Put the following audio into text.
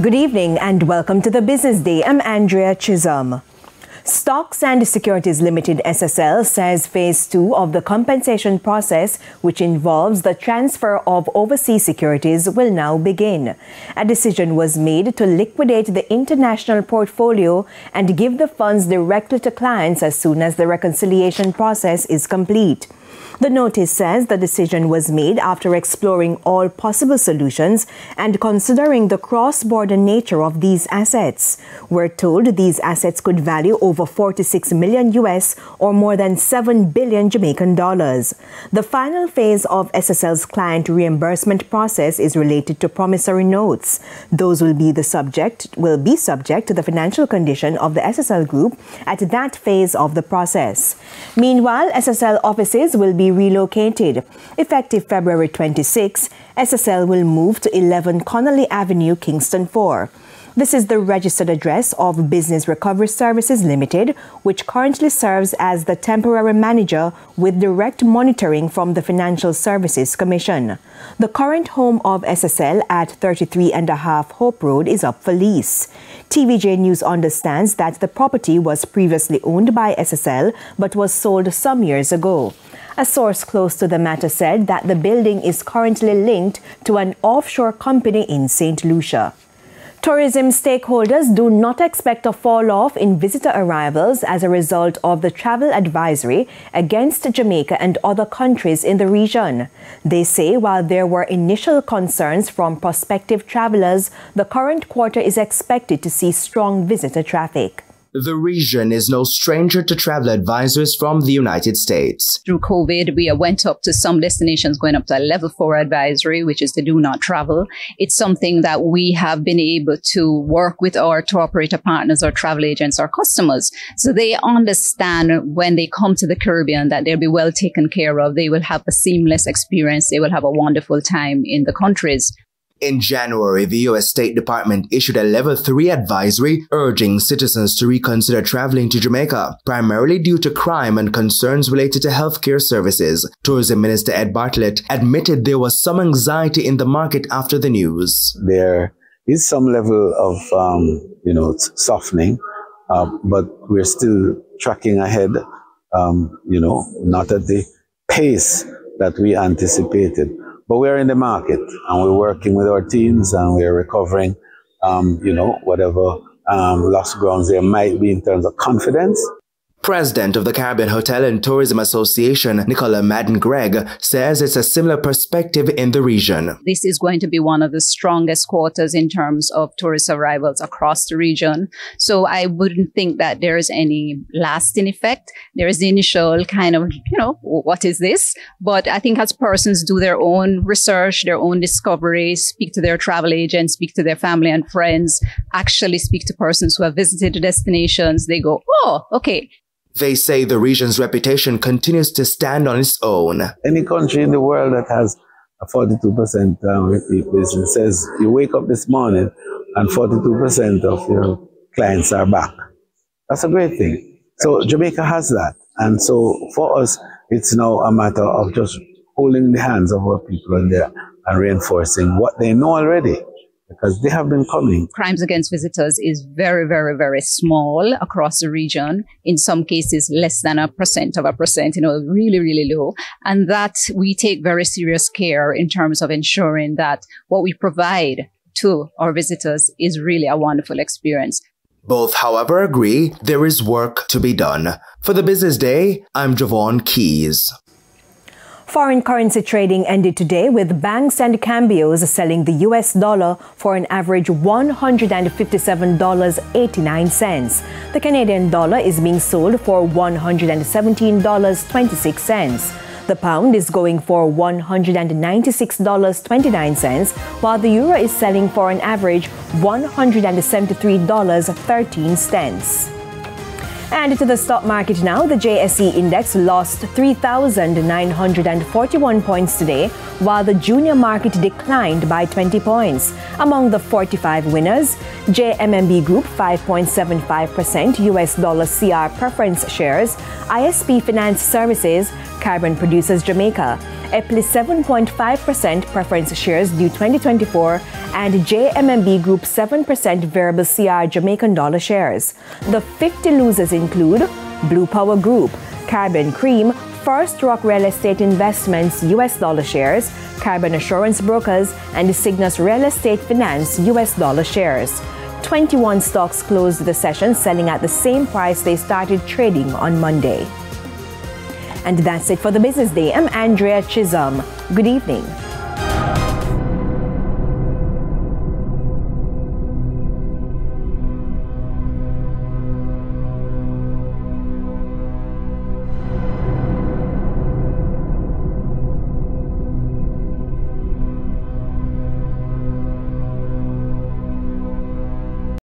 Good evening and welcome to the Business Day. I'm Andrea Chisholm. Stocks and Securities Limited SSL says Phase 2 of the compensation process, which involves the transfer of overseas securities, will now begin. A decision was made to liquidate the international portfolio and give the funds directly to clients as soon as the reconciliation process is complete. The notice says the decision was made after exploring all possible solutions and considering the cross-border nature of these assets. We're told these assets could value over 46 million US or more than 7 billion Jamaican dollars. The final phase of SSL's client reimbursement process is related to promissory notes. Those will be subject to the financial condition of the SSL group at that phase of the process. Meanwhile, SSL offices will be relocated. Effective February 26, SSL will move to 11 Connolly Avenue, Kingston 4. This is the registered address of Business Recovery Services Limited, which currently serves as the temporary manager with direct monitoring from the Financial Services Commission. The current home of SSL at 33.5 Hope Road is up for lease. TVJ News understands that the property was previously owned by SSL but was sold some years ago. A source close to the matter said that the building is currently linked to an offshore company in St. Lucia. Tourism stakeholders do not expect a fall-off in visitor arrivals as a result of the travel advisory against Jamaica and other countries in the region. They say while there were initial concerns from prospective travelers, the current quarter is expected to see strong visitor traffic. The region is no stranger to travel advisories from the United States. Through COVID, we went up to some destinations going up to a level 4 advisory, which is the do not travel. It's something that we have been able to work with our tour operator partners, our travel agents, our customers. So they understand when they come to the Caribbean that they'll be well taken care of. They will have a seamless experience. They will have a wonderful time in the countries. In January, the U.S. State Department issued a Level 3 advisory urging citizens to reconsider traveling to Jamaica, primarily due to crime and concerns related to healthcare services. Tourism Minister Ed Bartlett admitted there was some anxiety in the market after the news. There is some level of, softening, but we're still tracking ahead, not at the pace that we anticipated. But we're in the market and we're working with our teams and we're recovering, whatever lost grounds there might be in terms of confidence. President of the Caribbean Hotel and Tourism Association, Nicola Madden-Gregg, says it's a similar perspective in the region. This is going to be one of the strongest quarters in terms of tourist arrivals across the region. So I wouldn't think that there is any lasting effect. There is the initial kind of, what is this? But I think as persons do their own research, their own discoveries, speak to their travel agents, speak to their family and friends, actually speak to persons who have visited the destinations, they go, oh, okay. They say the region's reputation continues to stand on its own. Any country in the world that has a 42% repeat business says you wake up this morning and 42% of your clients are back. That's a great thing. So Jamaica has that. And so for us, it's now a matter of just holding the hands of our people in there and reinforcing what they know already, because they have been coming. Crimes against visitors is very, very, very small across the region. In some cases, less than 1% of a percent, really, really low. And that we take very serious care in terms of ensuring that what we provide to our visitors is really a wonderful experience. Both, however, agree there is work to be done. For the Business Day, I'm Javon Keys. Foreign currency trading ended today with banks and cambios selling the US dollar for an average $157.89. The Canadian dollar is being sold for $117.26. The pound is going for $196.29, while the euro is selling for an average $173.13. And to the stock market now, the JSE index lost 3,941 points today, while the junior market declined by 20 points. Among the 45 winners, JMMB Group 5.75%, US dollar CR preference shares, ISP Finance Services, Carbon Producers Jamaica, EPLI 7.5% preference shares due 2024, and JMMB Group 7% variable CR Jamaican dollar shares. The 50 losers include Blue Power Group, Carbon Cream, First Rock Real Estate Investments US dollar shares, Carbon Assurance Brokers, and Cygnus Real Estate Finance US dollar shares. 21 stocks closed the session selling at the same price they started trading on Monday. And that's it for the Business Day. I'm Andrea Chisholm. Good evening.